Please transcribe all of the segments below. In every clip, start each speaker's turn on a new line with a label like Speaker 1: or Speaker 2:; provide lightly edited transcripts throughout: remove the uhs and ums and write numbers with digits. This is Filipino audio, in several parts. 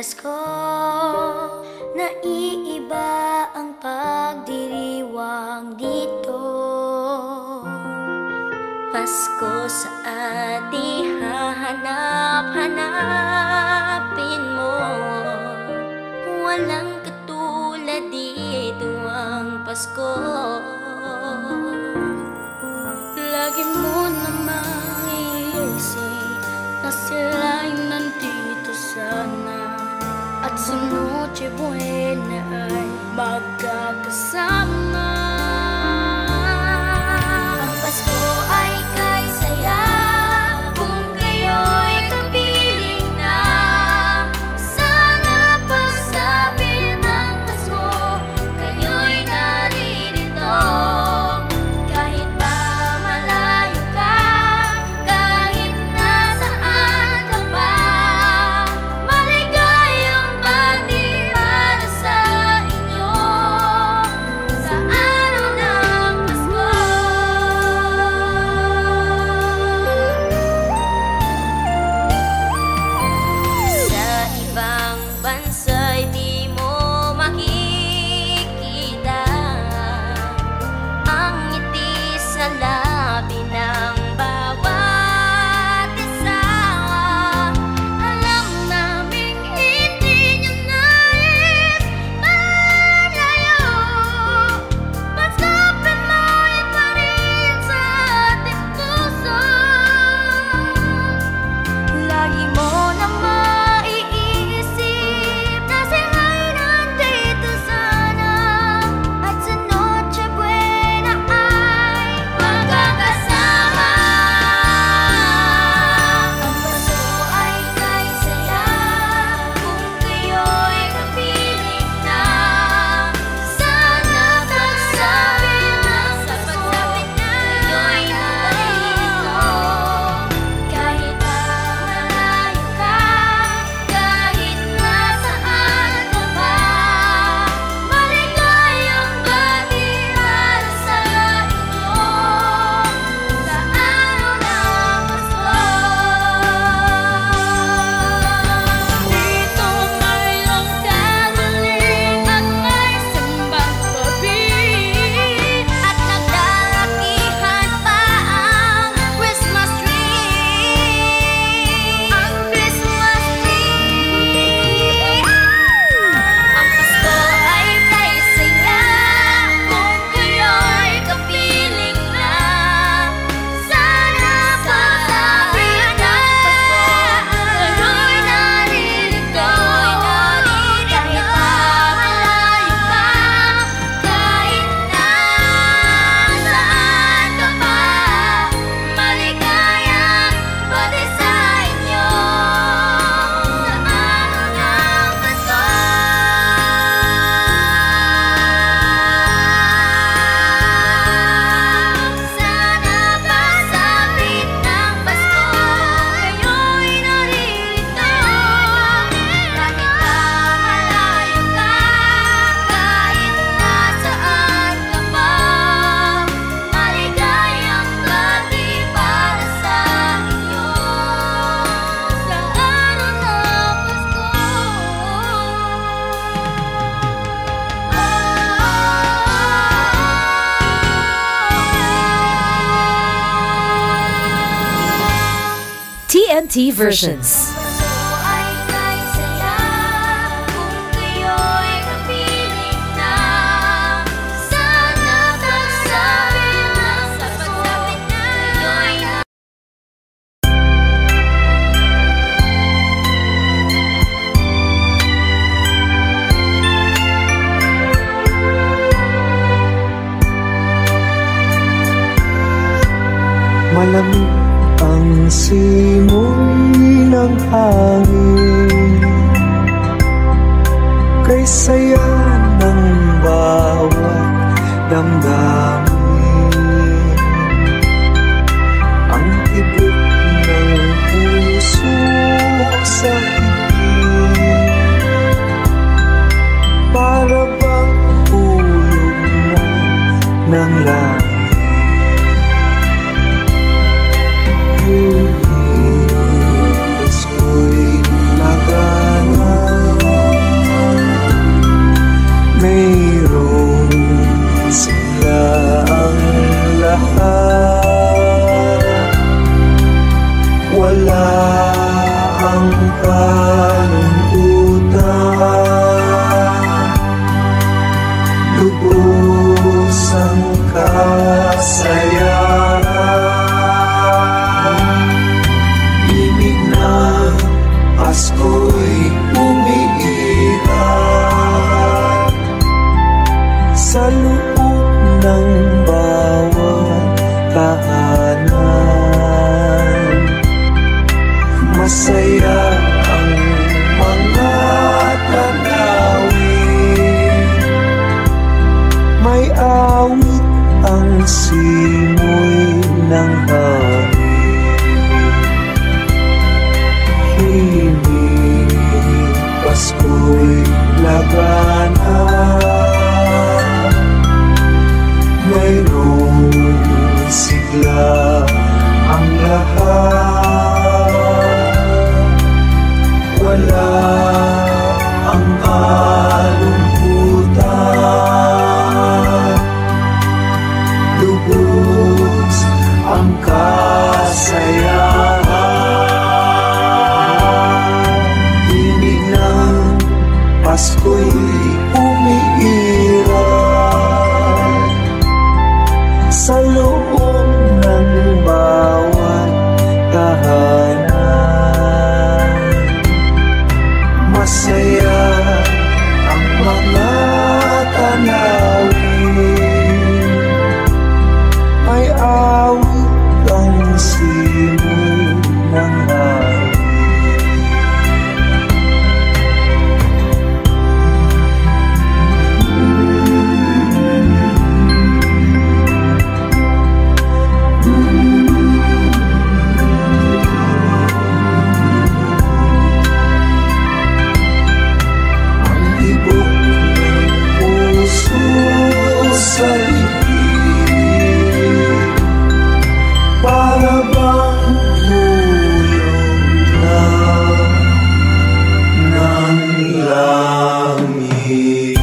Speaker 1: Pasko, naiiba ang pagdiriwang dito. Pasko sa ating hahanap-hanapin mo. Walang katulad dito ang Pasko. Lagi mo namang iisip na sila'y nandito sana, at sa Noche Buena ay magkakasama. Ang Pasko ay kay saya kung kayo'y kapiling na. Sana pagsapit ng Pasko, kayo'y naririto. Kahit pa malayo ka, kahit nasaan ka pa, maligayang bati para sa inyo sa araw ng Pasko. Sa ibang bansa'y di mo makikita ang ngiti sa labi ng bawat isa. Alam naming hindi nyo nais malayo, pagsapit mo'y pa rin sa ating puso. Lagi mo na maiisip na sila'y nandito sana, at sa Noche Buena ay magkakasama. Ang Pasko ay kay saya kung kayo'y kapiling na. Sana pagsapit ng Pasko, kayo'y naririto. Kahit pa malayo ka, kahit nasaan ka pa, maligayang bati para sa inyo sa araw ng Pasko. Dito mayroong caroling at may simbang gabi, at nagdalakihan pa ang Christmas tree. Ang Christmas tree. Ang Pasko ay kay saya kung kayo'y kapiling na. Sana pagsapit ng Pasko, kayo'y naririto. Kahit pa malayo ka, kahit nasaan ka pa, maligayang bati sa inyo sa araw ng Pasko. Sana pagsapit ng Pasko, kayo'y naririto. Kahit pa malayo ka, kahit nasaan ka pa, maligayang bati para sa inyo sa araw ng
Speaker 2: TNT versions.
Speaker 1: Pasko ay kay saya kung kayo'y kapiling na. Sana pagsapit ng Pasko, kayo'y
Speaker 3: Malamig ang simoy ng hangin, kay saya ng bawat damdamin. Ang tibok ng puso sa higit, para bang hulog na ng langit. Pasko'y nagana ako'y lagana. Mayroong sigla ang lahat. Wala ang kalungkutan. Lubos ang kasayahan. Tinig ng Pasko'y umiiral sa loob ng bawat tahanan. Masaya ang mga tanawin, may awit ang simoy ng hangin. Sa ibig, para bang hulog na ng langit.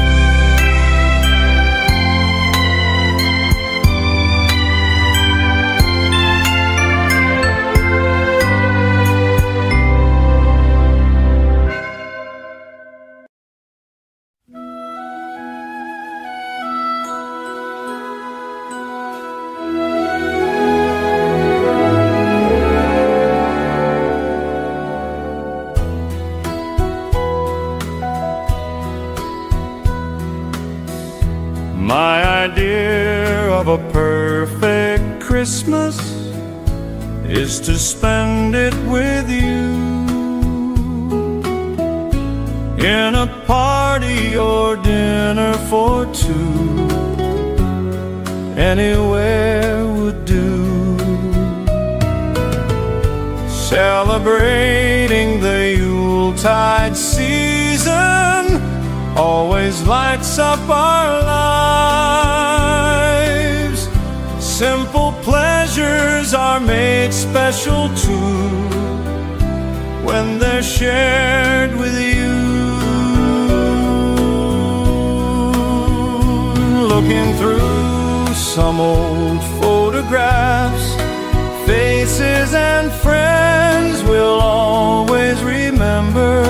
Speaker 4: My idea of a perfect Christmas is to spend it with you, in a party or dinner for two. Anywhere would do, celebrating the Yuletide season always lights up our lives. Simple pleasures are made special too when they're shared with you. Looking through some old photographs, faces and friends we'll always remember.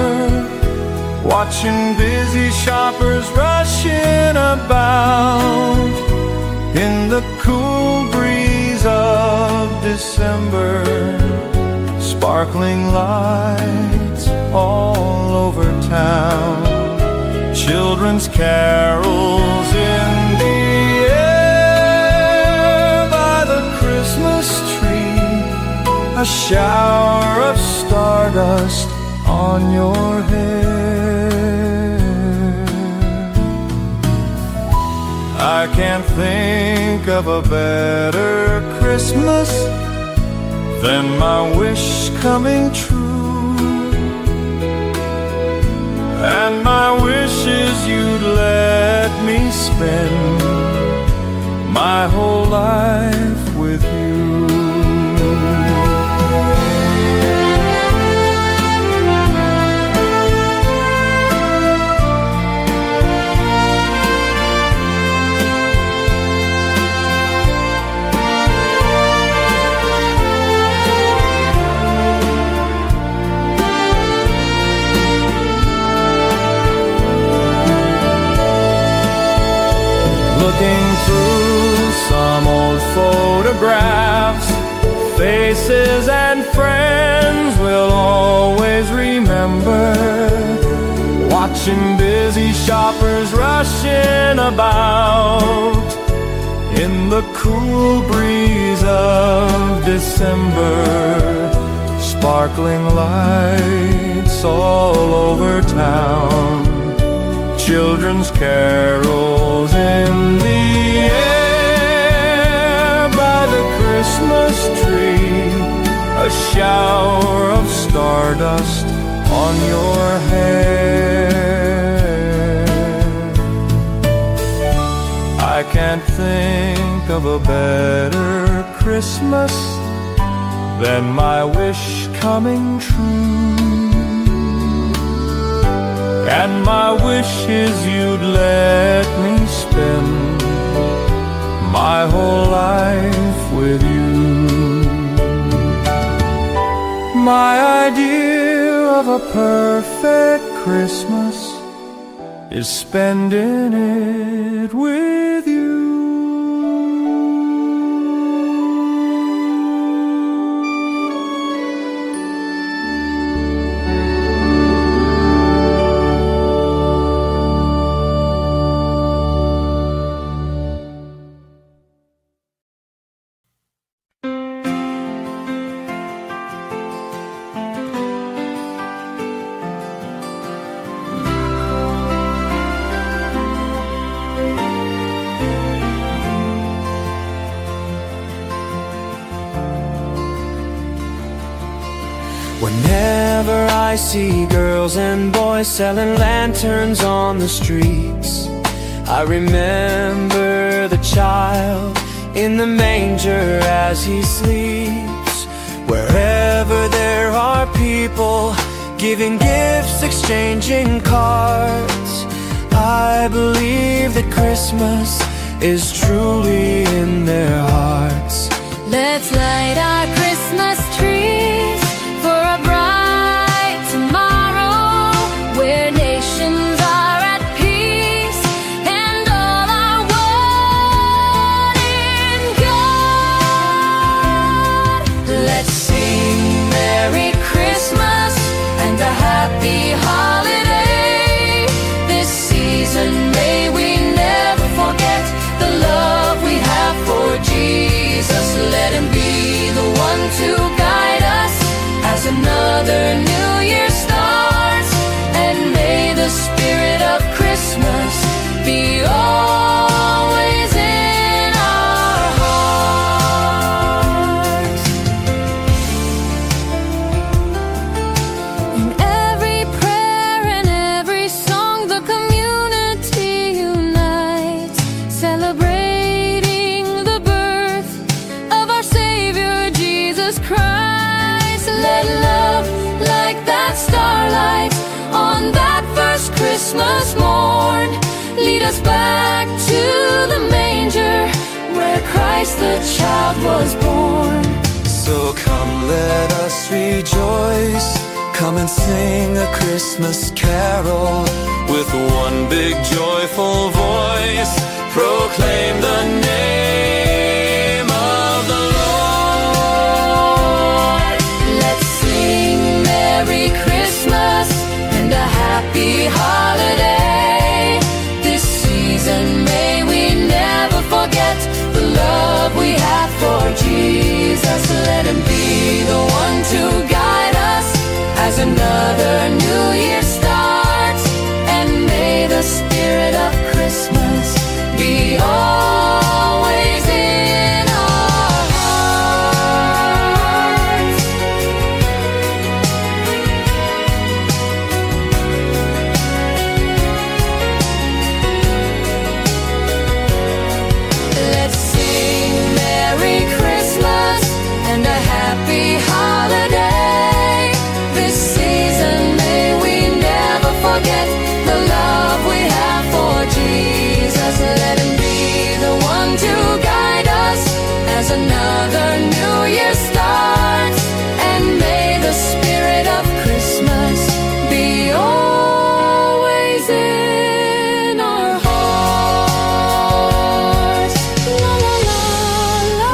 Speaker 4: Watching busy shoppers rushing about in the cool breeze of December. Sparkling lights all over town, children's carols in the air by the Christmas tree, a shower of stardust on your hair. I can't think of a better Christmas than my wish coming true. And my wish is you'd let me spend my whole life with you. Looking through some old photographs, faces and friends we'll always remember. Watching busy shoppers rushing about in the cool breeze of December. Sparkling lights all over town, children's carols in the air by the Christmas tree, a shower of stardust on your hair. of a better Christmas than my wish coming true. And my wish is you'd let me spend my whole life with you. My idea of a perfect Christmas is spending it with you.
Speaker 5: Whenever I see girls and boys selling lanterns on the streets, I remember the child in the manger as he sleeps. Wherever there are people giving gifts, exchanging cards, I believe that Christmas is truly in their hearts.
Speaker 1: Let's light our Christmas trees for a bright tomorrow, where nations are at peace and all are one in God. Let's sing Merry Christmas and a Happy Holiday. This season may we never forget the love we have for Jesus. Let Him be the one to guide us as another new year starts, and may the spirit of Christmas be always in our hearts. In every prayer and every song, the community unites, celebrating the birth of our Savior Jesus Christ. Let love, like that starlight on that first Christmas morn, lead us back to the manger where Christ the child was born.
Speaker 5: So come, let us rejoice. Come and sing a Christmas carol with one big joyful voice. Proclaim the name of the Lord.
Speaker 1: Let's sing Merry Christmas and a Happy Holiday. This season may we never forget the love we have for Jesus. Let Him be the one to guide us as another new year starts, and may the spirit of Christmas be always in our hearts. Let's sing Merry Christmas and a Happy Holiday. This season may we never forget the love we have for Jesus. Let Him be the one to guide us as another new year starts, and may the spirit of Christmas be always in our hearts. La la la la la.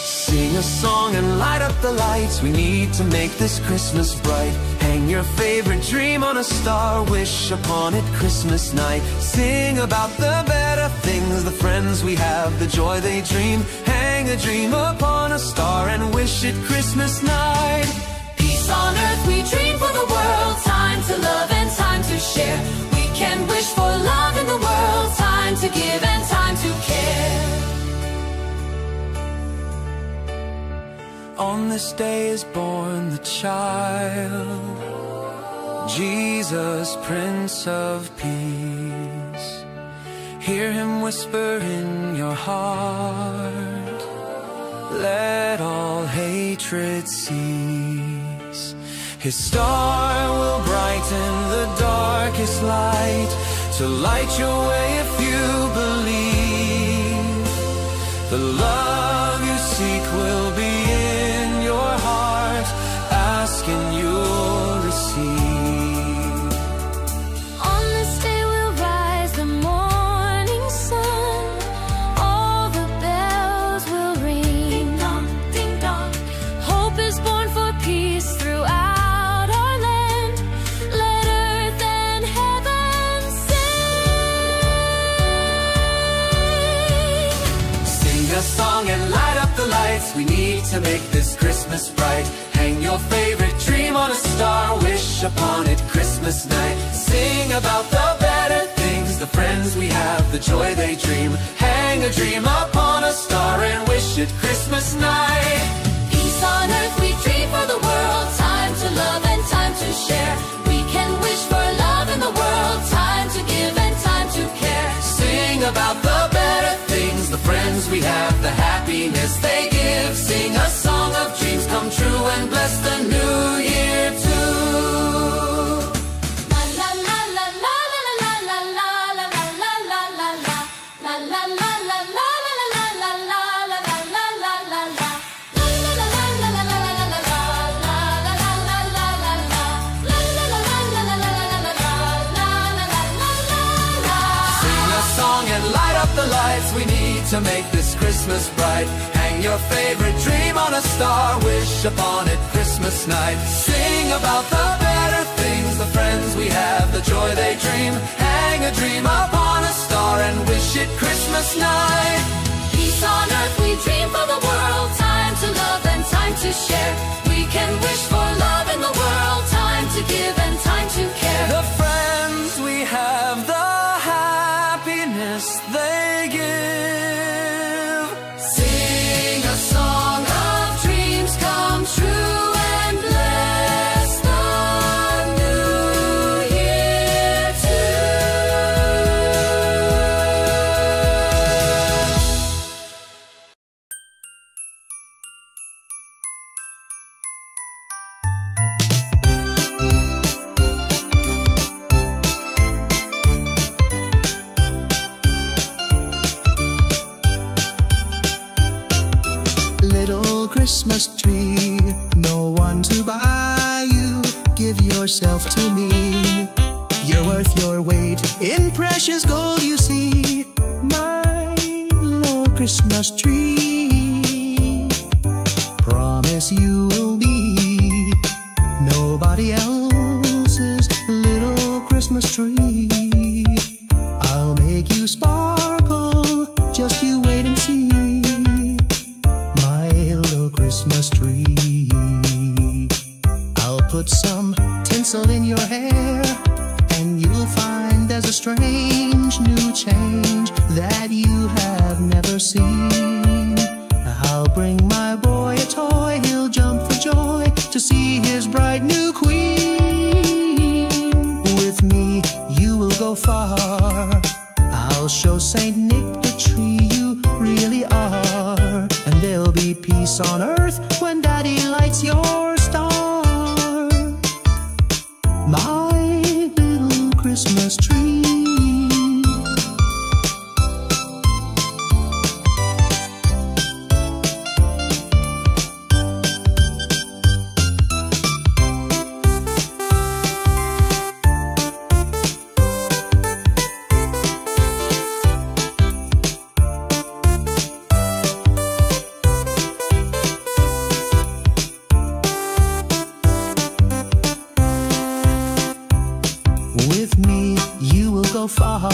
Speaker 5: Sing a song and light up the lights. We need to make this Christmas bright. Hang your favorite dream on a star. Wish upon it Christmas night. Sing about the better things, the friends we have, the joy they dream. Hang a dream upon a star and wish it Christmas night.
Speaker 1: Peace on earth we dream for the world. Time to love and share. We can wish for love in the world, time to give and time to care.
Speaker 5: On this day is born the child, Jesus, Prince of Peace. Hear him whisper in your heart, let all hatred cease. His star will brighten the darkest light, to light your way if you believe. The love you seek will be in your heart, ask and you'll receive.
Speaker 1: On this day will rise the morning sun, all the bells will ring. Ding dong, ding dong. Hope is born for peace throughout our land. Let earth and heaven sing.
Speaker 5: Sing a song and light up the lights. We need to make this Christmas bright. Hang your favorite dream on a star, wish upon it Christmas night. Sing about the better things, the friends we have, the joy they dream. Hang a dream upon a star and wish it Christmas night.
Speaker 1: Peace on earth we dream for the world, time to love and time to share. We can wish for love in the world, time to give and time to care.
Speaker 5: Sing about the better things, the friends we have, the happiness they give. Sing a song of dreams come true and bless the new year too.
Speaker 1: La la la la la la la la la la la la la la la la la la la
Speaker 5: the lights, we need to make this Christmas bright. Hang your favorite dream on a star, wish upon it Christmas night. Sing about the better things, the friends we have, the joy they dream. Hang a dream upon a star and wish it Christmas night.
Speaker 1: Peace on earth we dream for the world, time to love and time to share. We can wish for love in the world, time to give and time to care.
Speaker 5: The friends we have, the happiness they give.
Speaker 1: Sing a song of dreams come true and bless the new year
Speaker 6: Little Christmas tree, no one to buy you. Give yourself to me. You're worth your weight in precious gold, you see. My little Christmas tree, promise you will be nobody else's little Christmas tree. I'll make you sparkle, just you wait and see. Christmas tree, I'll put some tinsel in your hair, and you'll find there's a strange new change that you have never seen. I'll bring my boy a toy, he'll jump for joy to see his bright new queen. With me you will go far, I'll show Saint Nick the tree you really are. And there'll be peace on earth when Daddy lights your star. My little Christmas tree. With me you will go far,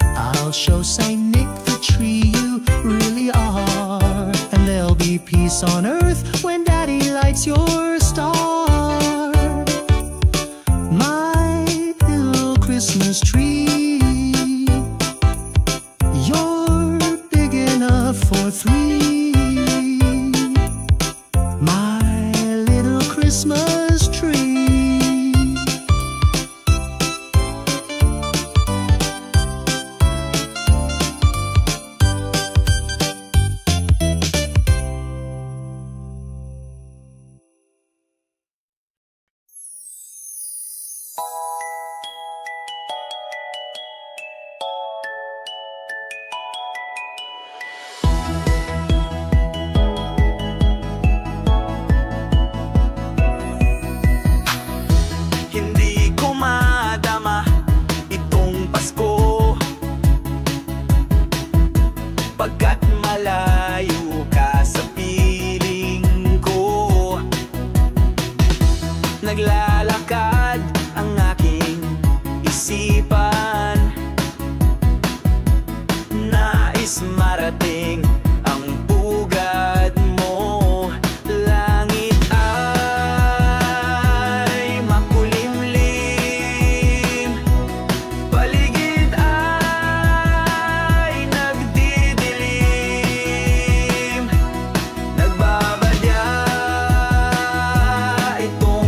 Speaker 6: I'll show Saint Nick the tree you really are. And there'll be peace on earth when Daddy lights your star. My little Christmas tree.
Speaker 5: Naglalakad ang aking isipan, nais marating ang pugad mo. Langit ay makulimlim, paligid ay nagdidilim. Nagbabadya itong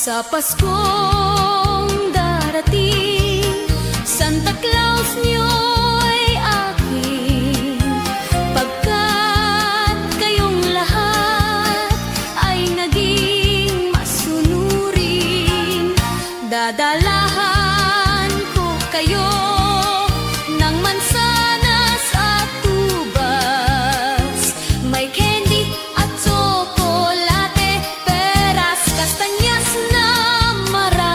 Speaker 1: Sa Paskong darating, Santa Claus niyo'y aking, pagkat kayong lahat ay naging masunurin. Dadalahan ko kayo ng mansanas at tubas, may candy at tsokolate, peras, kastanyas na marami.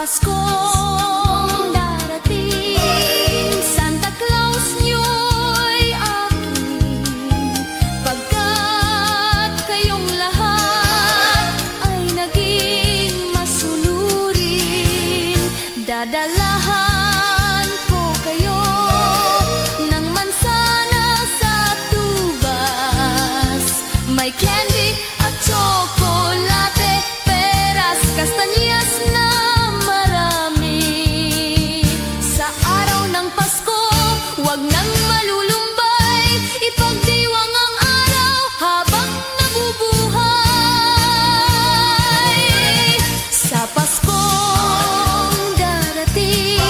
Speaker 1: Paskong darating, Santa Claus niyo'y aking, pagkat kayong lahat ay naging masunurin. Dadalahan ko kayo ng mansana sa tubas, may candy at tsokolate, peras, kastanyas na wag nang malulumbay, ipagdiwang ang araw habang nabubuhay. Sa Paskong darating,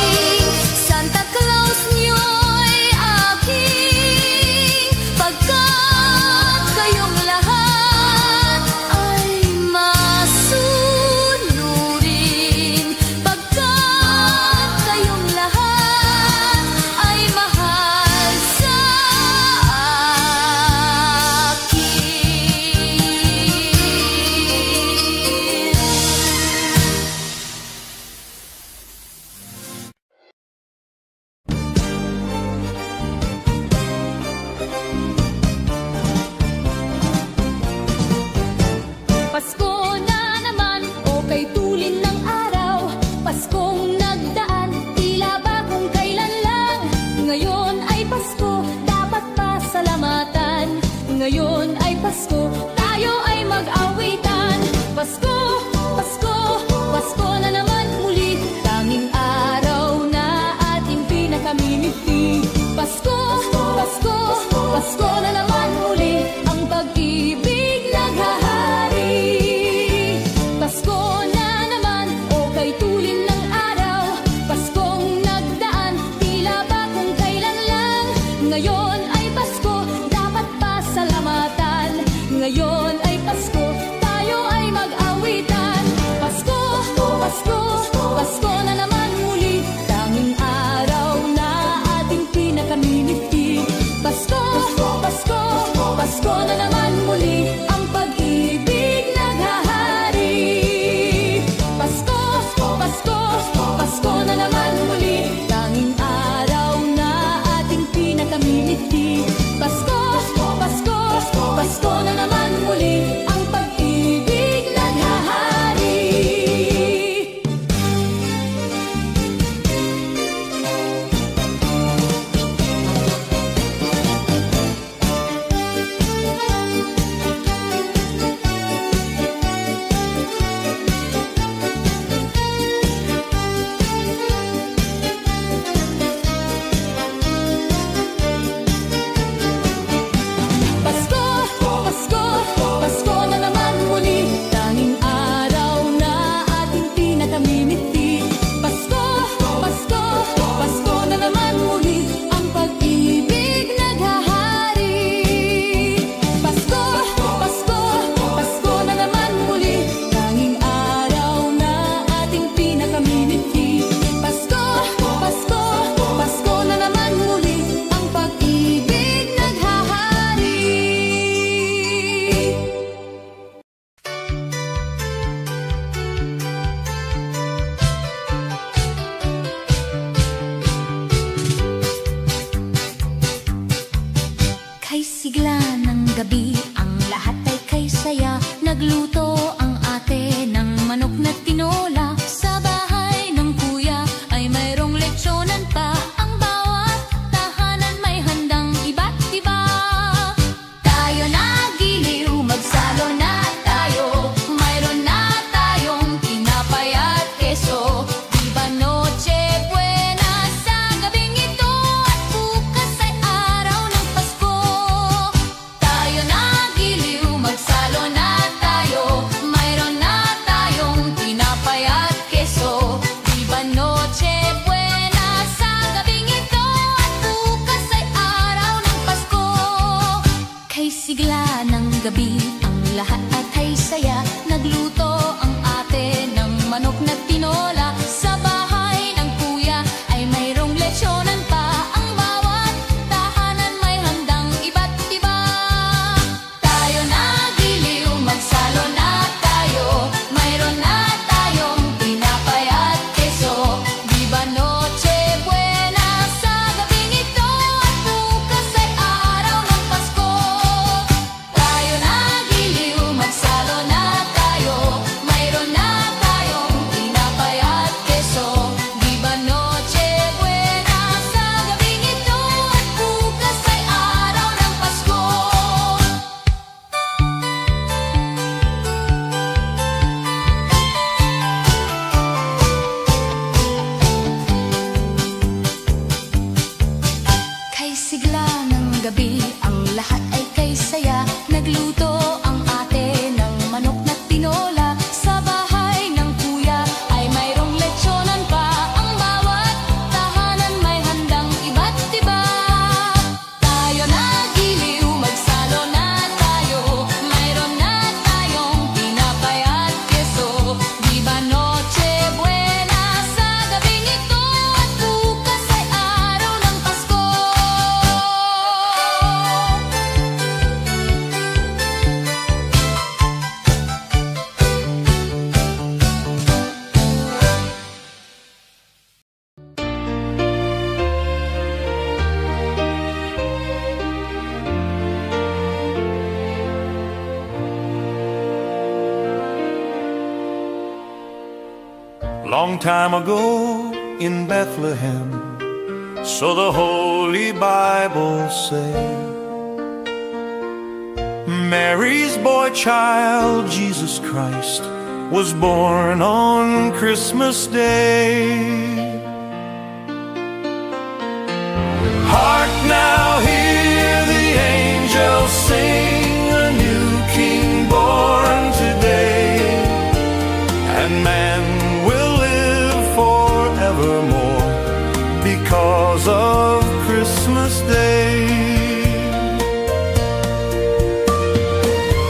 Speaker 1: Santa Claus niyo'y aking, pagkat kayong lahat ay masunurin, pagkat kayong lahat ay mahal sa Pasko na naman, o kay tulin ng araw, Paskong nagdaan, tila ba kung kailan lang. Ngayon ay Pasko, dapat pasalamatan. Ngayon ay Pasko, tayo ay mag-awitan. Pasko, Pasko, Pasko na naman muli, tanging araw na ating pinakamimiti. Pasko, Pasko, Pasko na naman muli, ang pag-ibig naghahari. Pasko na naman, o kay tulin ng araw, Paskong nagdaan, tila ba kung kailan lang. Ngayon ay Pasko, dapat pasalamatan. Ngayon ay Pasko, tayo ay mag-awitan. Pasko, Pasko, Pasko na naman muli, tanging araw na ating pinakamimiti. Pasko, Pasko, Pasko na naman muli, ang pag-ibig naghahari. Pasko, Pasko, Pasko na naman muli, tanging araw na ating pinakamimiti. Pasko, Pasko, Pasko na naman muli, ang pag-ibig naghahari. Pasko, Pasko, Pasko na naman muli, tanging araw na ating pinakamimiti. Pasko, Pasko, Pasko na naman muli, ang pag-ibig naghahari. Pasko, Pasko, Pasko na naman muli, tanging araw na ating pinakamimiti. Pasko, Pasko, Pasko na naman muli, ang pag-ibig naghahari. Kay sigla ng gabi, ang lahat ay kay saya. Nagluto ang ate ng manok na tinola. Sa bahay ng kuya ay mayroong lechonan pa. Ang bawat tahanan may handang iba't iba. Tayo nagiliw, magsalo na tayo. Mayroon na tayong tinapay at keso. Viva Noche Buena sa gabing ito, at bukas ay araw ng Pasko. Tayo nagiliw, magsalo na tayo. Mayroon na tayong tinapay at keso. Viva Noche Buena sa gabing ito, at bukas ay araw ng Pasko. Kay sigla ng gabi, ang lahat ay saya. Nagluto ang ate ng manok na tinola. Sa bahay ng kuya ay mayroong lechonan pa. Ang bawat tahanan may handang iba't iba. Tayo nagiliw, magsalo na tayo. Mayroon na tayong tinapay at keso.
Speaker 4: Long time ago in Bethlehem, so the Holy Bible say, Mary's boy child, Jesus Christ, was born on Christmas Day. Hark now, hear the angels sing, a new King born today, and man will live forevermore because of Christmas Day.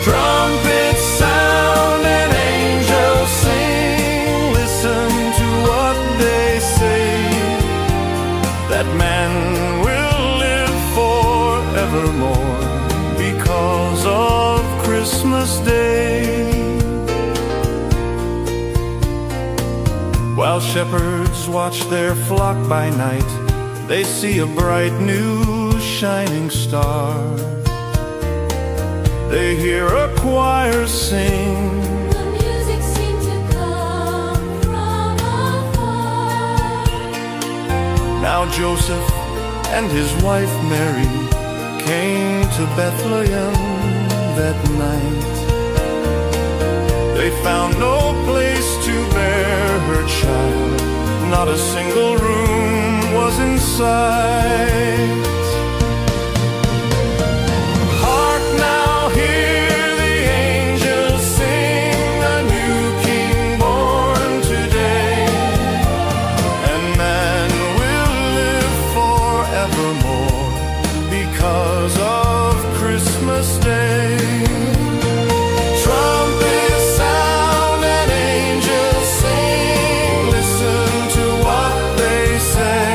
Speaker 4: Trumpets sound and angels sing, listen to what they say, that man will live forevermore because of Christmas Day. While shepherds watch their flock by night, they see a bright new shining star. They hear a choir sing,
Speaker 1: the music seems to come from afar.
Speaker 4: now Joseph and his wife Mary came to Bethlehem that night. They found no place to bear her child, not a single room was in sight. Hark now, hear the angels sing, a new King born today, and man will live forevermore because of Christmas Day. Trumpets sound and angels sing, listen to what they say,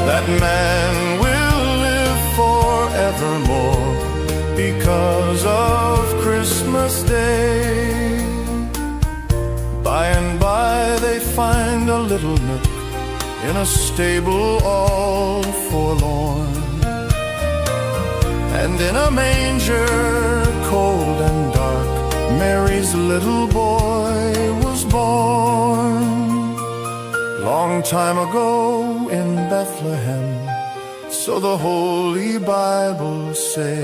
Speaker 4: that man will live forevermore because of Christmas Day. By and by they find a little nook in a stable all forlorn, and in a manger cold and dark, Mary's little boy was born. Long time ago in Bethlehem, so the Holy Bible say,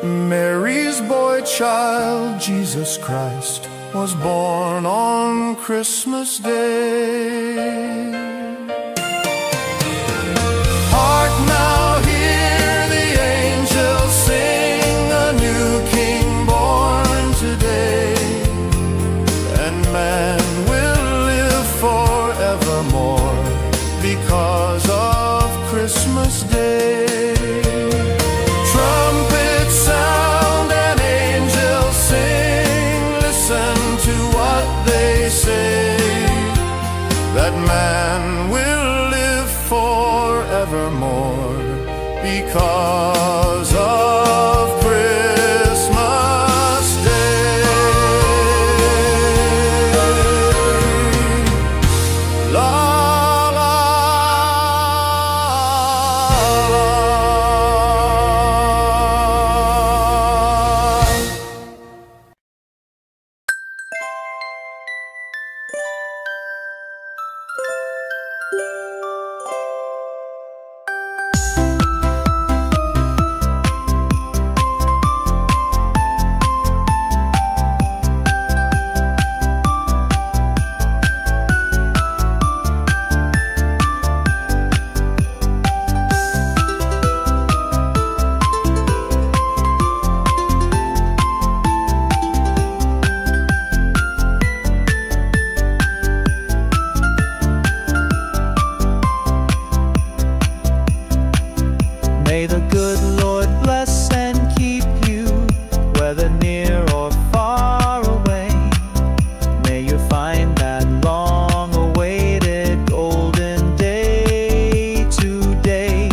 Speaker 4: Mary's boy child, Jesus Christ, was born on Christmas Day. Hark now, hear the angels sing, a new King born today, and man will live forevermore because of Christmas Day. Trumpets sound and angels sing, listen to what they say, that man will live forevermore because of Christmas Day. La la la.
Speaker 7: May the good Lord bless and keep you, whether near or far away. May you find that long-awaited golden day today.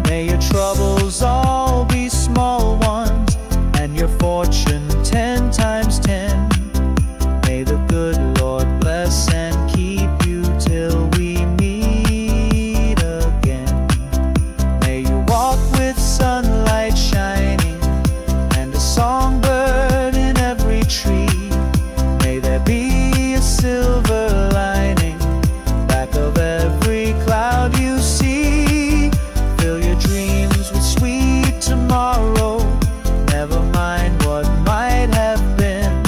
Speaker 7: May your troubles all be small ones, and your fortune 10 times 10. May the good Lord bless and keep you till we meet again. May you walk with sun dreams with sweet tomorrow. Never mind what might have been.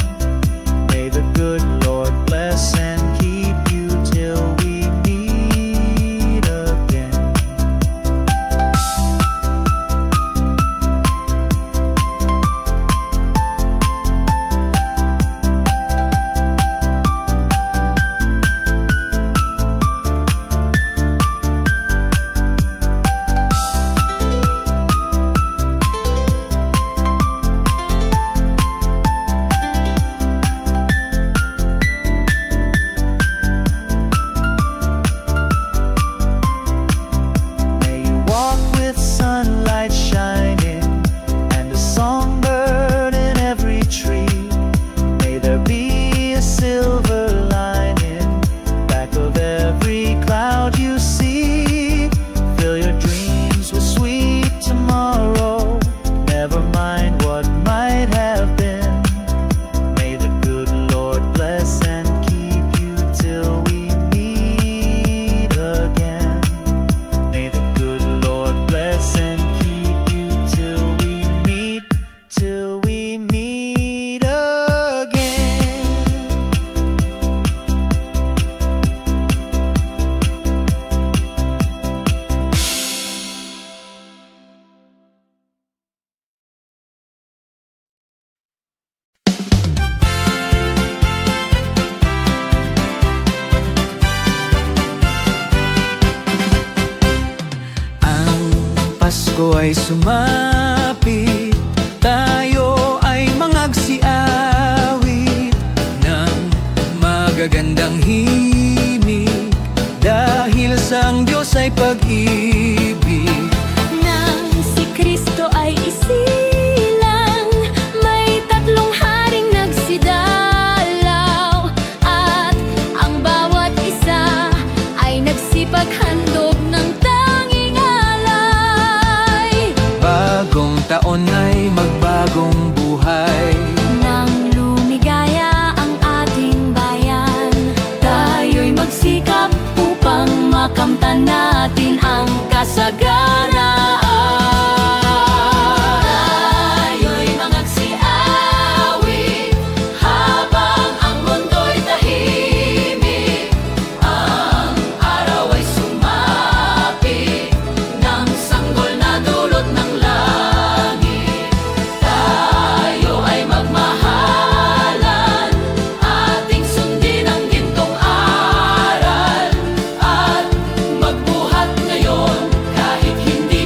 Speaker 7: May the good Lord bless and keep you till we meet again. May you walk with sunlight shining and a songbird in every tree. May there be a silver lining back of every cloud you see. Fill your dreams with sweet tomorrow. Never mind what might have been. May the good Lord bless and keep you till we meet again. May the good Lord bless and keep you till we meet again.
Speaker 5: Ang Pasko ay sumapit, tayo ay mangagsiawit ng magagandang himig, dahil sa ang Diyos ay pag-ibig.
Speaker 1: Nang si Kristo ay isilang, may tatlong haring nagsidalaw, at ang bawat isa ay nagsipaghandog ng tanging alay.
Speaker 5: Bagong taon ay magbagong buhay,
Speaker 1: Nang lumigaya ang ating bayan, tayo'y magsikap upang makamtan natin ang kasaganaan. Tayo'y mangagsiawit habang ang mundo'y tahimik. Ang araw ay sumapit ng sanggol na dulot ng langit. Tayo ay magmahalan, ating sundin ang gintong aral, at magbuhat ngayon kahit hindi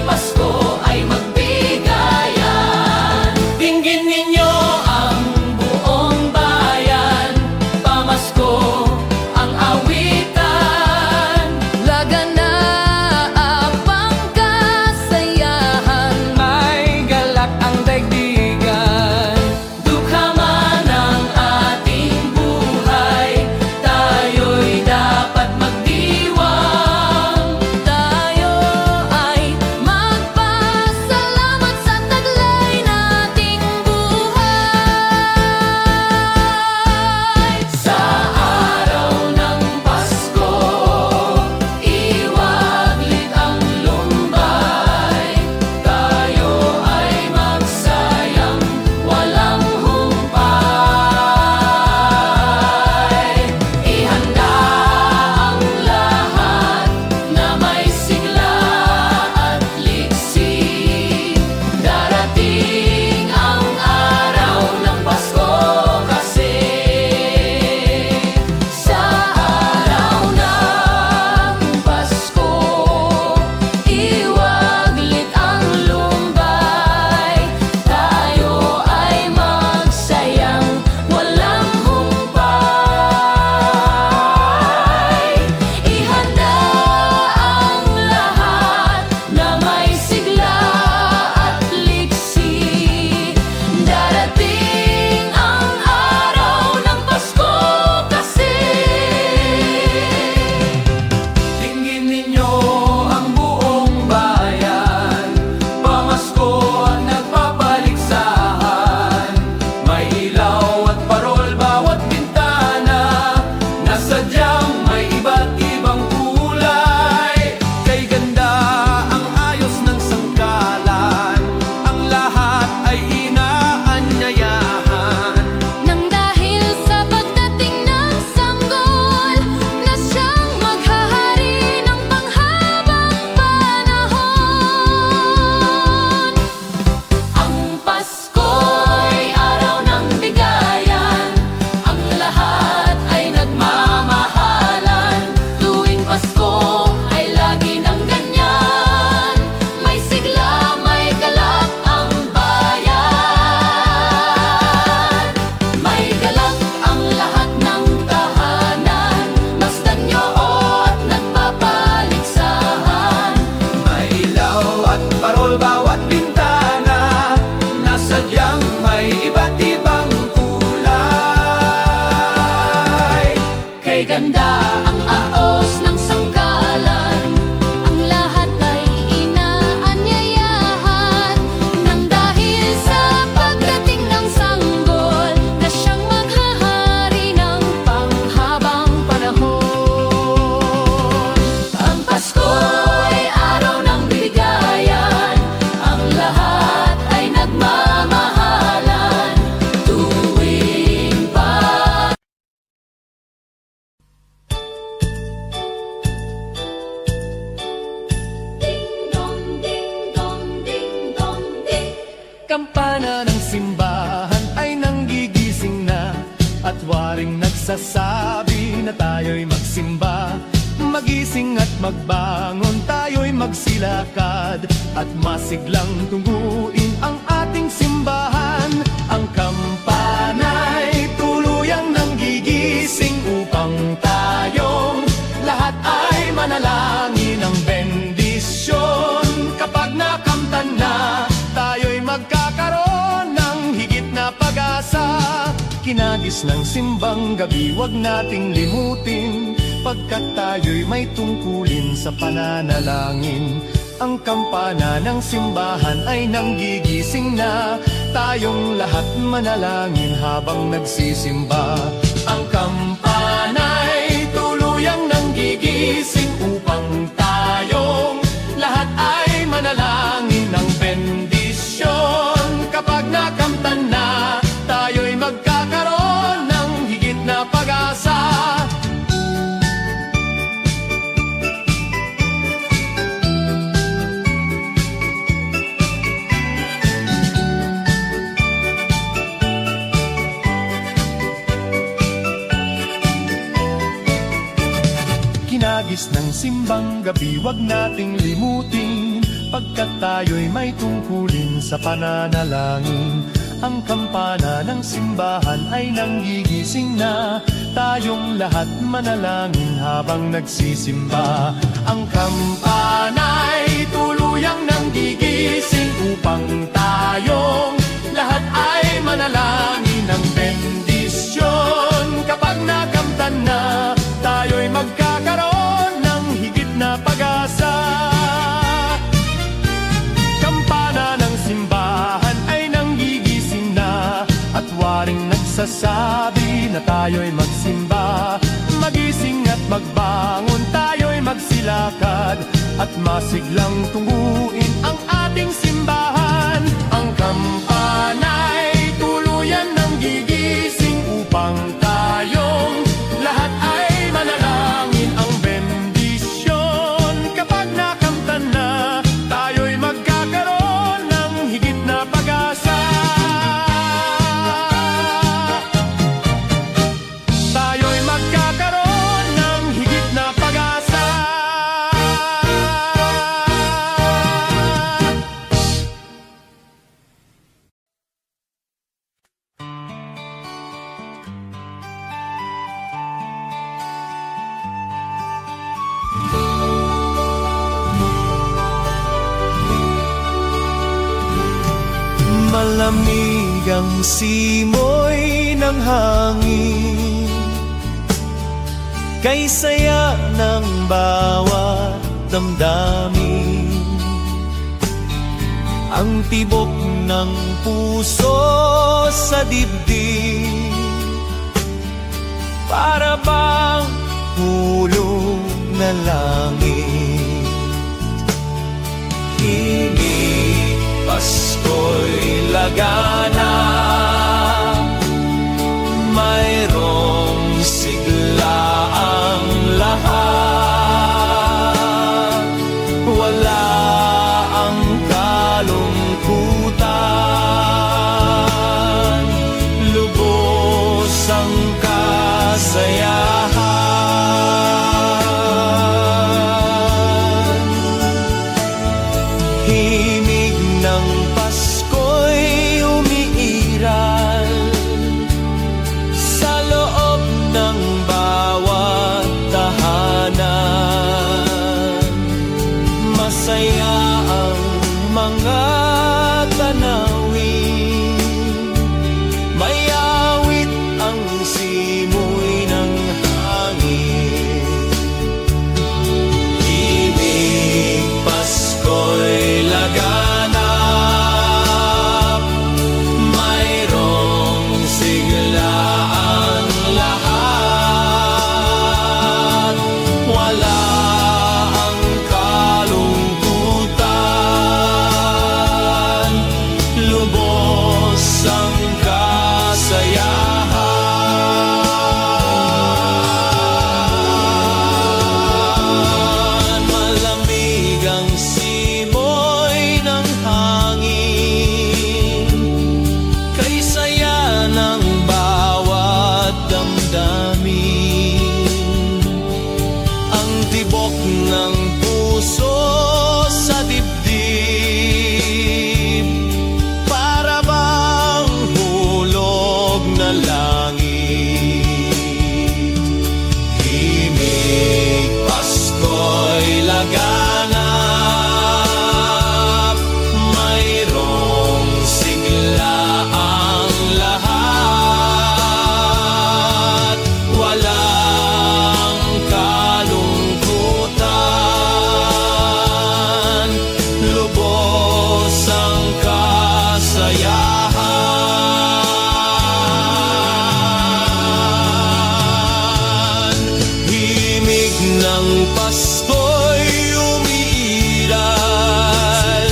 Speaker 5: parol, bawat bintana na sadyang may iba't ibang kulay.
Speaker 1: Kay ganda ang aos ng sangkalan, ang lahat ay inaanyayahan, nang dahil sa pagdating ng sanggol na siyang maghahari ng panghabang panahon. Ang Pasko ay araw ng bigayan, ang lahat ay nagmamahalan tuwing
Speaker 5: kampana ng simbahan ay nanggigising na, at waring nagsasabi na tayo'y magsimba. Magising at magbangon, tayo'y magsilakad, at masiglang tunguin ang ating simbahan. Ang kampana'y tuluyang nanggigising upang tayong lahat ay manalangin ng bendisyon. Kapag nakamtan na, tayo'y magkakaroon ng higit na pag-asa. Kinagis ng simbang gabi, wag nating limutin, pagkat tayo'y may tungkulin sa pananalangin. Ang kampana ng simbahan ay nanggigising na, tayong lahat manalangin habang nagsisimba. Ang kampana'y tuluyang nanggigising upang tayong lahat ay manalangin ng bendisyon. Kapag nakamtan na, tayo'y magkakaroon ng higit na pag-asa. Kinagis ng simbang gabi, wag nating limutin, pagkat tayo'y may tungkulin sa pananalangin. Ang kampana ng simbahan ay nanggigising na, tayong lahat manalangin habang nagsisimba. Ang kampana'y tuluyang nanggigising upang tayong lahat ay manalangin ng bendisyon. Kapag nakamtan na, tayo'y magkakaroon ng higit na pag-asa. Kampana ng simbahan ay nanggigising na, at waring nagsasabi na tayo'y magsimba. Magising at magbangon, tayo'y magsilakad, at masiglang tunguin ang ating simbahan. Ang kampana'y tuluyan nanggigising upang tayong lahat ay manalangin ang bendisyon. Kapag nakamtan na, tayo'y magkakaroon ng higit na pag-asa. Tayo'y magkakaroon ng higit na pag-asa.
Speaker 3: Malamig ang simoy ng hangin, kay saya ng bawat damdamin. Ang tibok ng puso sa dibdib, para bang hulog na langit. Himig, Pasko'y lagana, mayroong sigla ang lahat. Wala ang kalungkutan, lubos ang kasayahan. Himig ng Pasko'y umiiral sa loob ng bawat tahanan. Masaya ang mga tanawin. May awit ang simoy ng hangin. Himig Pasko'y laganap, mayroong sigla ang lahat. Wala ang kalungkutan, lubos ang kasayahan. Malamig ang simoy ng hangin, kay saya ng bawat damdamin. Ang tibok ng puso sa dibdib, para bang hulog na langit. Himig Pasko'y laganap, mayroong sigla ang lahat. Walang kalungkutan, lubos ang kasayahan. Himig ng Pasko'y umiiral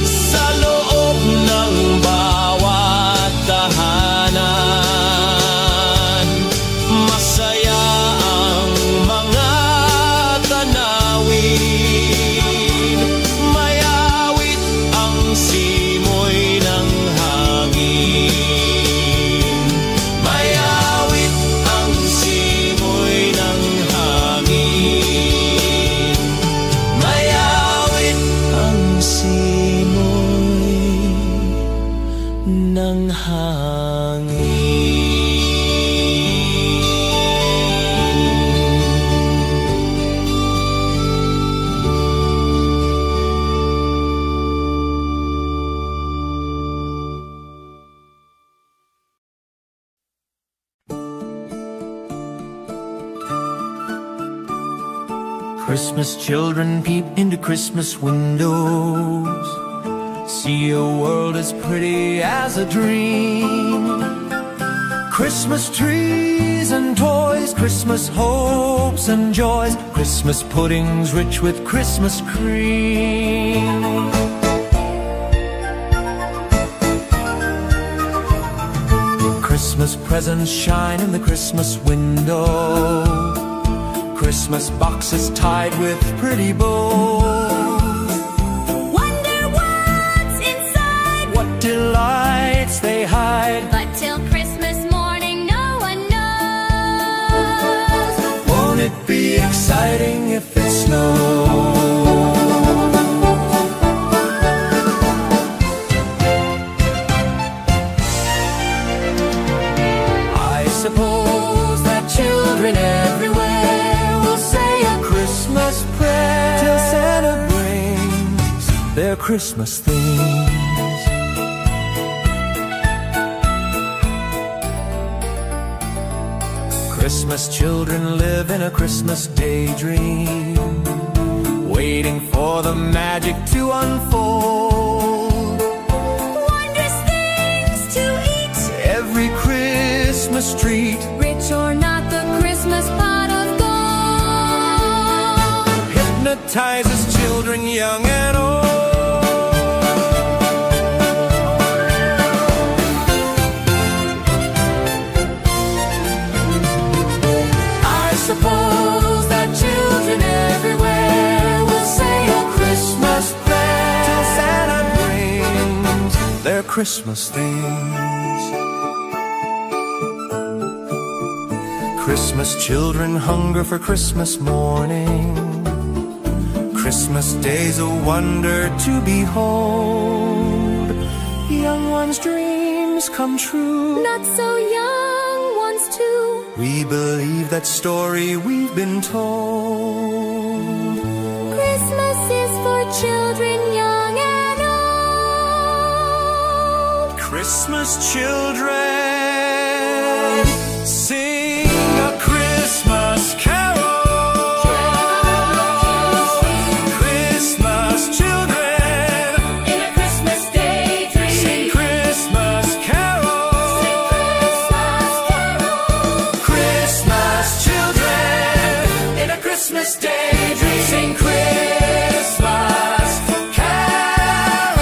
Speaker 3: sa loob ng bawat tahanan. Masaya ang mga tanawin, may awit ang simoy ng hangin. May awit ang simoy ng hangin. May awit ang simoy ng hangin. Christmas children peep into Christmas windows, see a world as pretty as a dream. Christmas trees and toys, Christmas hopes and joys, Christmas puddings rich with Christmas cream. Christmas presents shine in the Christmas window, Christmas boxes tied with pretty bows.
Speaker 1: Wonder what's inside,
Speaker 3: What delights they hide.
Speaker 1: but till Christmas morning no one knows.
Speaker 3: Won't it be exciting if it snows? I suppose that children everywhere will say a Christmas prayer till Santa brings their Christmas things. Christmas children live in a Christmas daydream, waiting for the magic to unfold.
Speaker 1: Wondrous things to eat,
Speaker 3: Every Christmas treat
Speaker 1: rich or not, the Christmas pot of gold
Speaker 3: hypnotizes children young and old. I suppose that children everywhere will say a Christmas prayer till Santa brings their Christmas things. Christmas children hunger for Christmas morning, Christmas day's a wonder to behold. Young ones' dreams come true,
Speaker 1: not so young ones too.
Speaker 3: we believe that story we've been told.
Speaker 1: Christmas is for children young and
Speaker 3: Christmas children, sing a Christmas carol. Christmas children,
Speaker 1: In a Christmas daydream.
Speaker 3: sing Christmas carol. Christmas children, in a Christmas daydream, sing Christmas carol.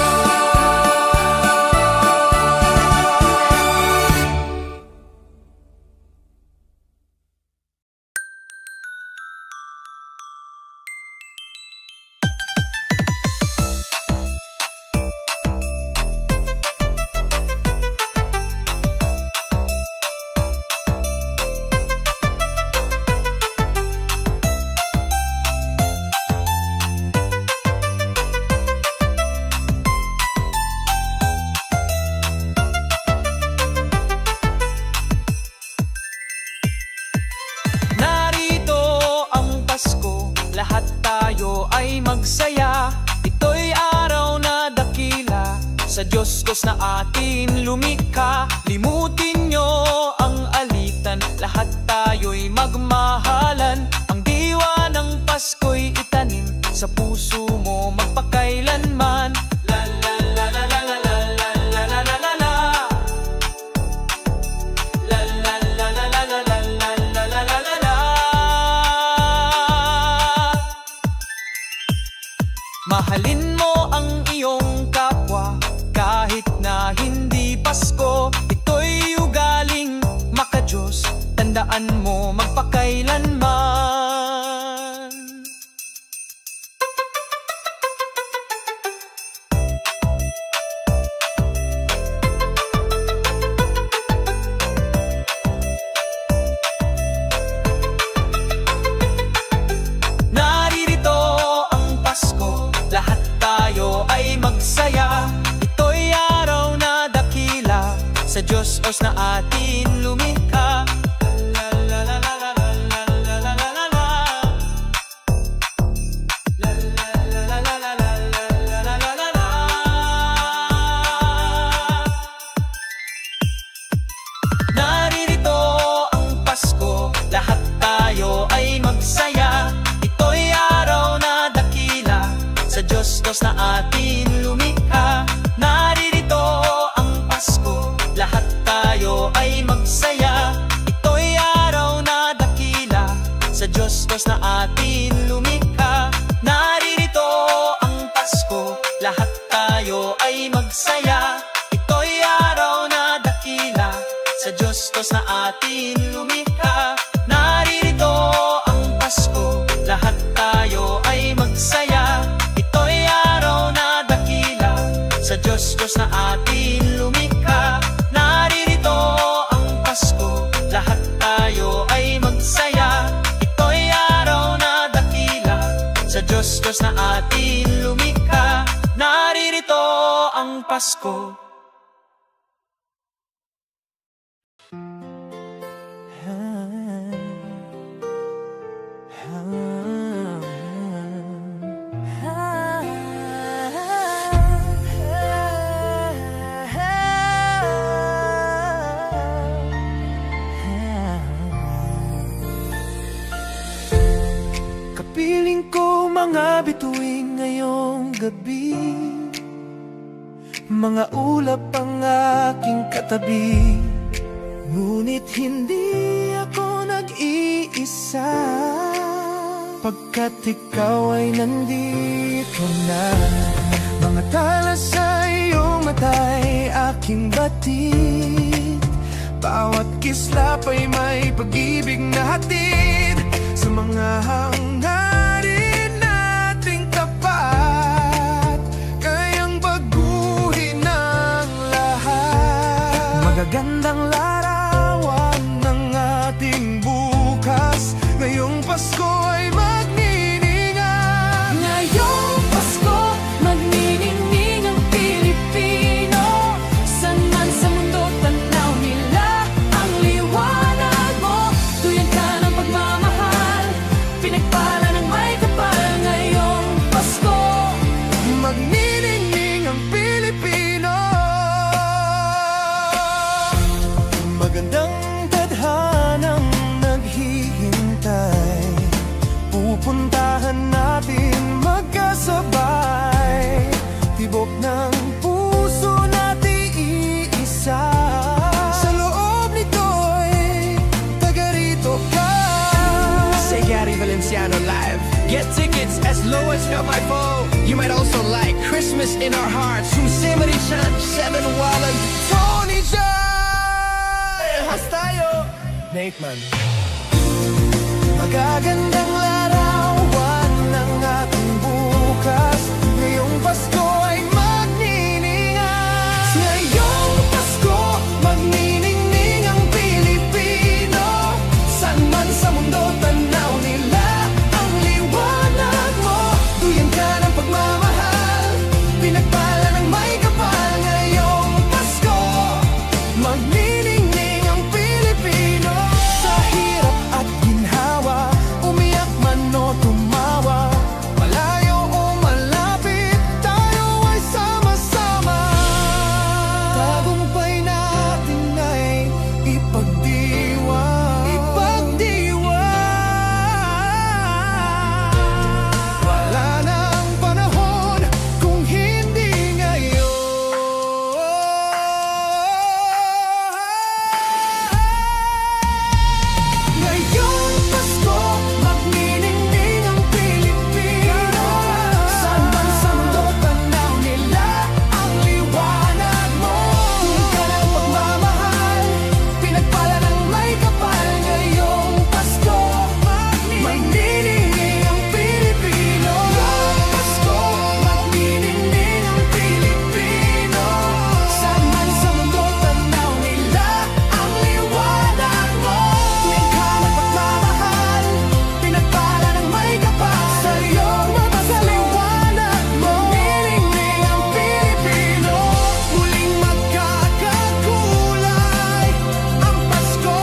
Speaker 7: Narito ang Pasko, lahat tayo ay magsaya. Ito'y araw na dakila, sa Diyos Diyos na atin lumikha. Limutin nyo ang alitan, lahat tayo'y magmahalan. Ang diwa ng Pasko'y itanim sa puso mo magpakailanman. La la la la la la la la la la la la la. La la la la la la la la la la la la la. Mahalin mo ang iyong kapwa kahit na hindi Pasko. Ito'y ugaling makadiyos, tandaan mo magpakailanman. Naririto ang Pasko, lahat tayo ay magsaya. Ito'y araw na dakila, sa Diyos Diyos na atin lumikha. La la la la la la la la la la la la. La la la la la la la la la la la la. Naririto ang Pasko, lahat tayo ay magsaya. Ito'y araw na dakila, sa Diyos Diyos na atin lumikha. Naririto ang Pasko, lahat tayo ay magsaya. Ito'y araw na dakila, sa Diyos Diyos na atin lumikha. Naririto ang Pasko, lahat tayo ay magsaya. Ito'y araw na dakila, sa Diyos Diyos na atin lumikha. Naririto ang Pasko, lahat tayo ay magsaya. Ito'y araw na dakila, sa Diyos Diyos na atin lumikha. Naririto ang Pasko, lahat tayo ay magsaya. Ito'y araw na dakila, sa Diyos Diyos na atin lumikha. Naririto ang Pasko.
Speaker 3: Kapiling ko mga bituin ngayong gabi, mga ulap ang aking katabi. Ngunit hindi ako nag-iisa, pagkat ikaw ay nandito na. Mga tala sa iyong mata'y aking batid, bawat kislap ay may pag-ibig na hatid. Sa mga hangarin nating tapat, kayang baguhin ang lahat. Magagandang larawan ng ating bukas, ngayong Pasko ay magniningan.
Speaker 1: Ngayong Pasko, magniningning ang Pilipino. San man sa mundo, tanaw nila ang liwanag mo. Tuyan ka ng pagmamahal, pinagpala ng may kapal. Ngayong Pasko,
Speaker 3: magniningning ang Pilipino.
Speaker 5: Get tickets as low as help my phone. You might also like Christmas in Our Hearts, Sumsimari Chan, Seven Wallen, Tony Chan. Has tayo, Nate Man. Magagandang larawan ng ating bukas. Ngayong Pasko ay magniningay. Ngayong Pasko, magniningning ang Pilipino. San man sa mundo, tanaw nila ang liwanag mo. Duyan ka ng pagmamahal, pinagpala ng may kapal. Ngayong Pasko, magniningning ang Pilipino. Sa hirap at ginhawa, umiyak man o tumawa, malayo o malapit, tayo ay sama-sama. Tagumpay natin ay ipagdiwa, ipagdiwa. Wala nang panahon kung hindi ngayon. Ngayong Pasko, magniningning ang Pilipino. Saan man sa mundo, tanaw nila ang liwanag mo. Tuloy ka ng pagmamahal, pinagpala ng may kapal. Ngayong Pasko, magniningning ang Pilipino. Ngayong Pasko, magniningning ang Pilipino. Saan man sa mundo, tanaw nila ang liwanag mo. Tuwing ka magpagmamahal, pinagpala ng may kapal. Sa iyong mata, sa liwanag mo, magniningning ang Pilipino. Muling magkakakulay ang Pasko.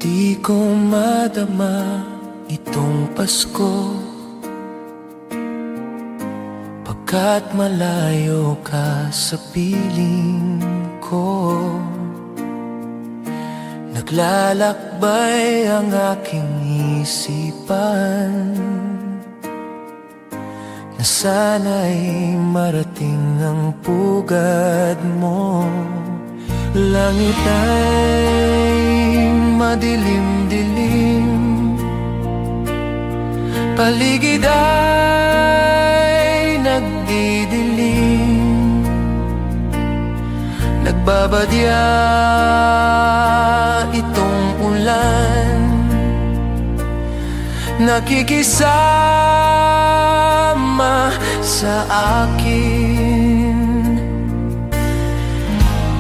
Speaker 5: Di ko madama itong Pasko, pagkat malayo ka sa piling ko. Naglalakbay ang aking isipan, na sana'y marating ang pugad mo. Langit ay madilim-dilim, paligid ay nagdidilim. Nagbabadya itong ulan, nakikisama sa akin.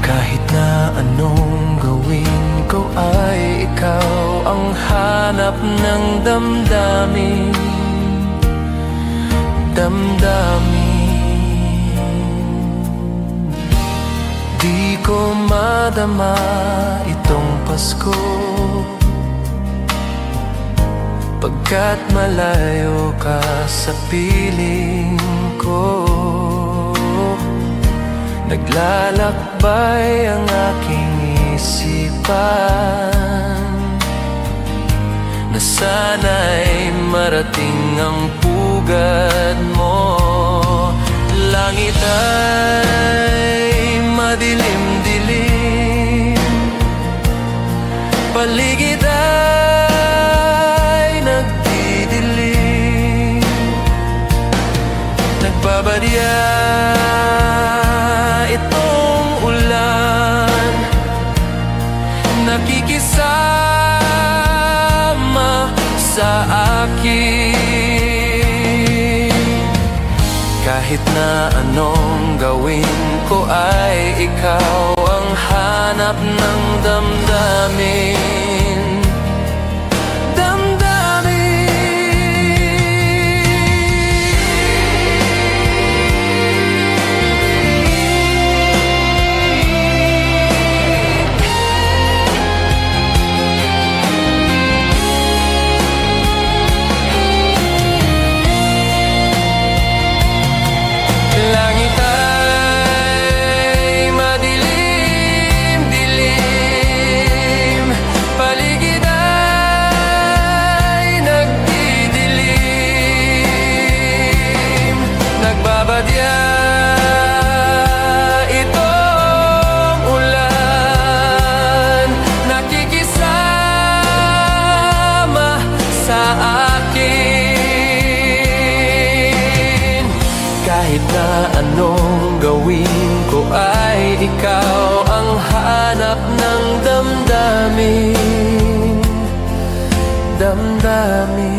Speaker 5: Kahit na anong gawin ko ay ikaw ang hanap ng damdamin. Di ko madama itong Pasko, pagkat malayo ka sa piling ko. Naglalakbay ang aking isipan, na sana'y marating ang pugad mo. Langit ay madilim-dilim, paligid ay nagdidilim. Nagbabadya itong ulan, nakikisama sa akin. Kahit na anong gawin ko ay ikaw ang hanap hanap ng damdamin. Langit ay madilim-dilim, paligid ay nagdidilim. Nagbabadya itong ulan, nakikisama sa akin. Kahit na anong gawin ko ay ikaw ang hanap ng damdamin. Damdamin.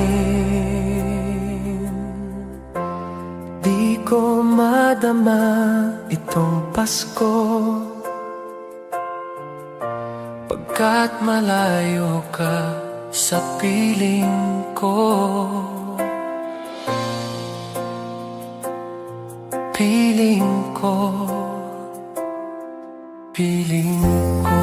Speaker 5: Di ko madama itong Pasko, pagkat malayo ka sa piling ko. Piling ko, piling ko.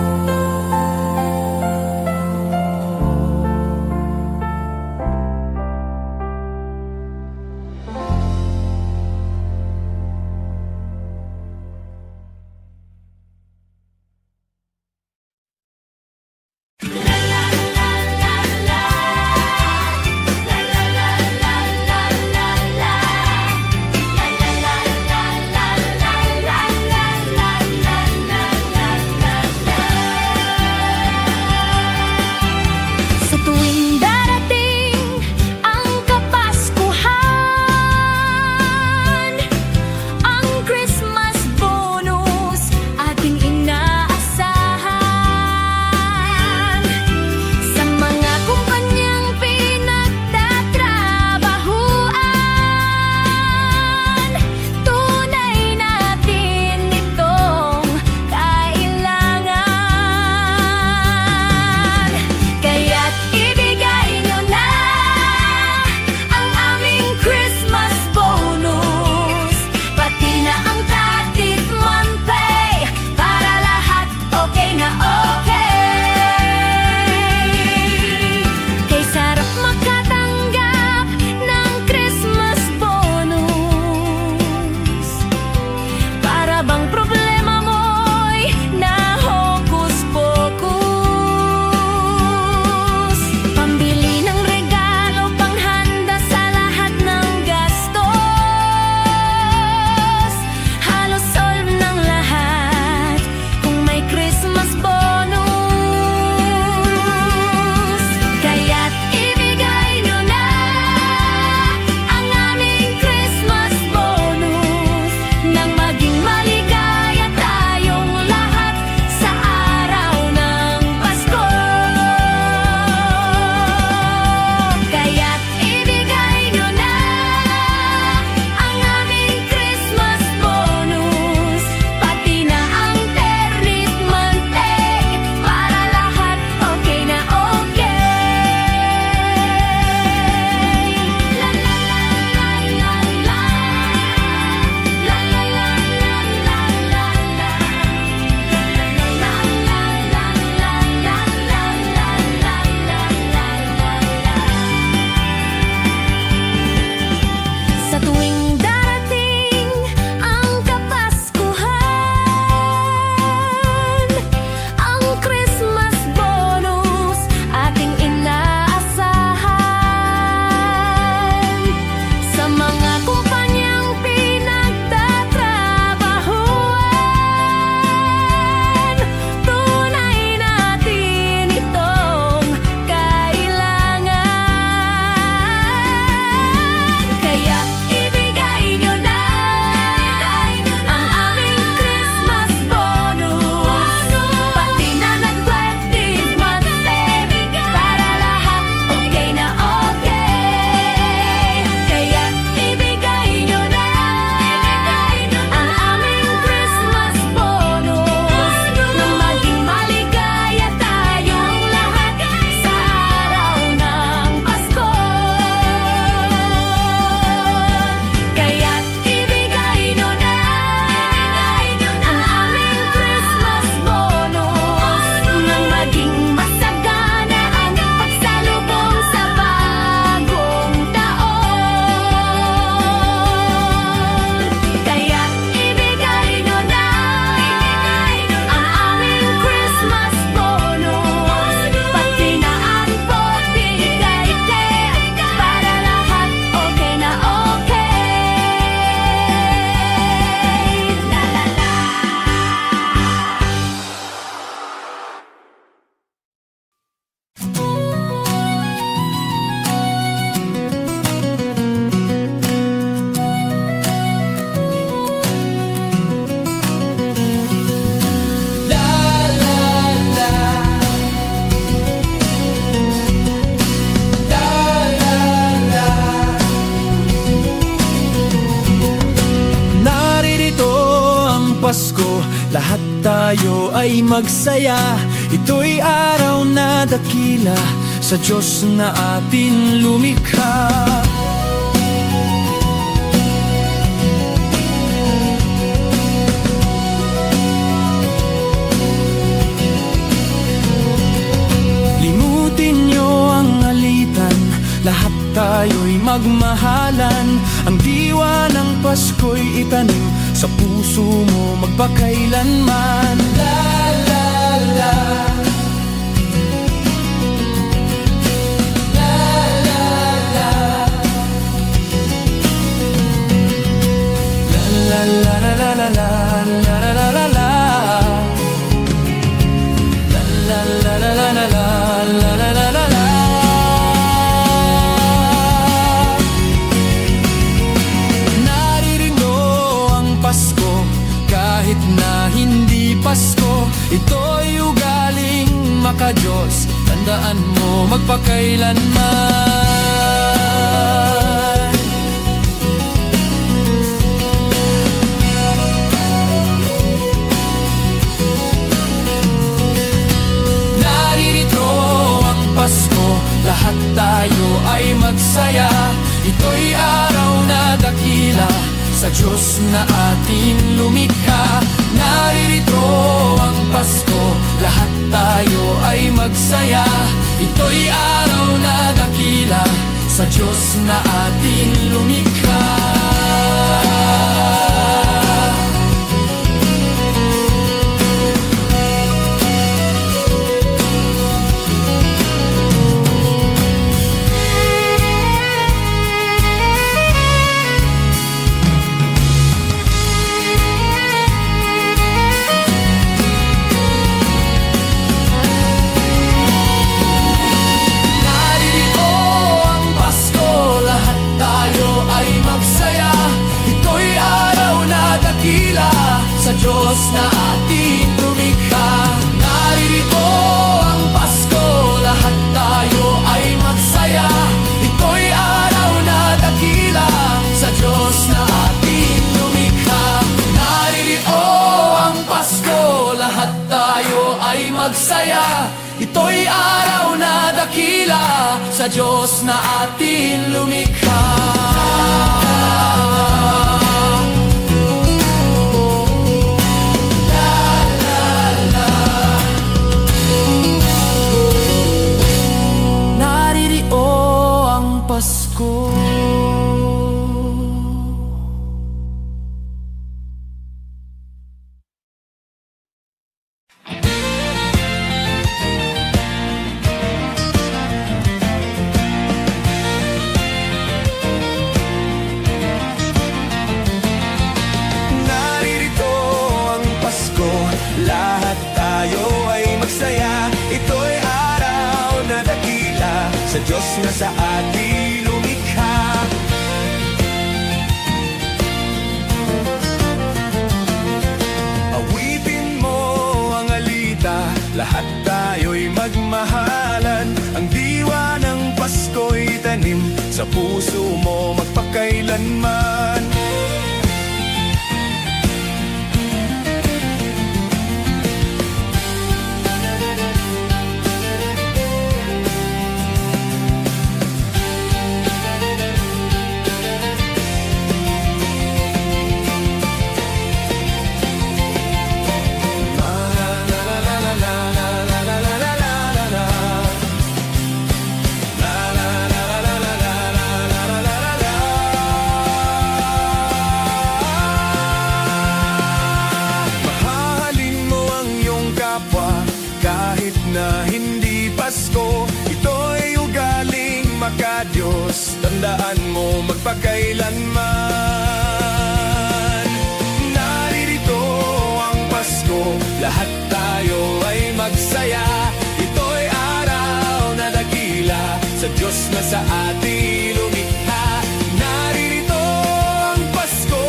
Speaker 1: La
Speaker 3: Pasko, lahat tayo ay magsaya. Ito'y araw na dakila sa Diyos na atin lumikha. Limutin niyo ang alitan, lahat tayo'y magmahalan. Ang diwa ng Pasko'y itanim sa puso mo magpakailanman. La la la, la la la, la la la la la la la la la la la, la la la la la la la la. Kahit na hindi Pasko, ito'y ugaling maka-Diyos. Tandaan mo magpakailanman. Naririto ang Pasko, lahat tayo ay magsaya. Ito'y araw na dakila sa Diyos na ating lumikha. Naririto ang Pasko, lahat tayo ay magsaya. Ito'y araw na dakila sa Diyos na ating lumikha. Sa Diyos na ating lumikha. Naririto ang Pasko, lahat tayo ay magsaya. Ito'y araw na dakila sa Diyos na ating lumikha. Naririto ang Pasko, lahat tayo ay magsaya. Ito'y araw na dakila sa Diyos na ating lumikha. Pasko. Naririto ang Pasko, lahat tayo ay magsaya. Ito'y araw na dakila sa Diyos na sa atin lumikha. Awitin mo ang alita, lahat tayo'y magmahalan. Ang diwa ng Pasko'y tanim sa puso mo magpakailanman. Diyos, tandaan mo magpakailanman. Naririto ang Pasko, lahat tayo ay magsaya. Ito'y araw na dakila sa Diyos na sa atin lumikha. Naririto ang Pasko,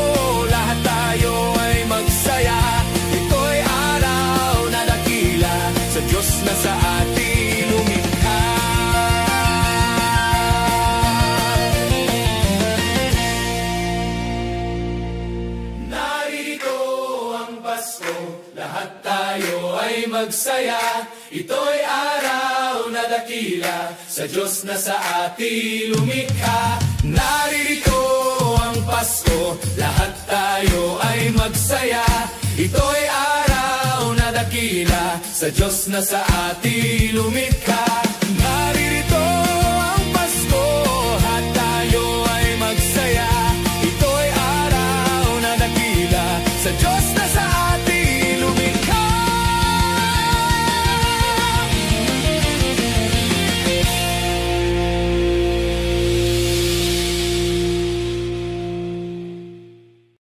Speaker 3: lahat tayo ay magsaya. Ito'y araw na dakila sa Diyos na sa atin lumikha. Pasko, lahat tayo ay magsaya. Ito'y araw na dakila, sa Diyos na sa atin lumikha. Naririto ang Pasko, lahat tayo ay magsaya. Ito'y araw na dakila, sa Diyos na sa atin lumikha.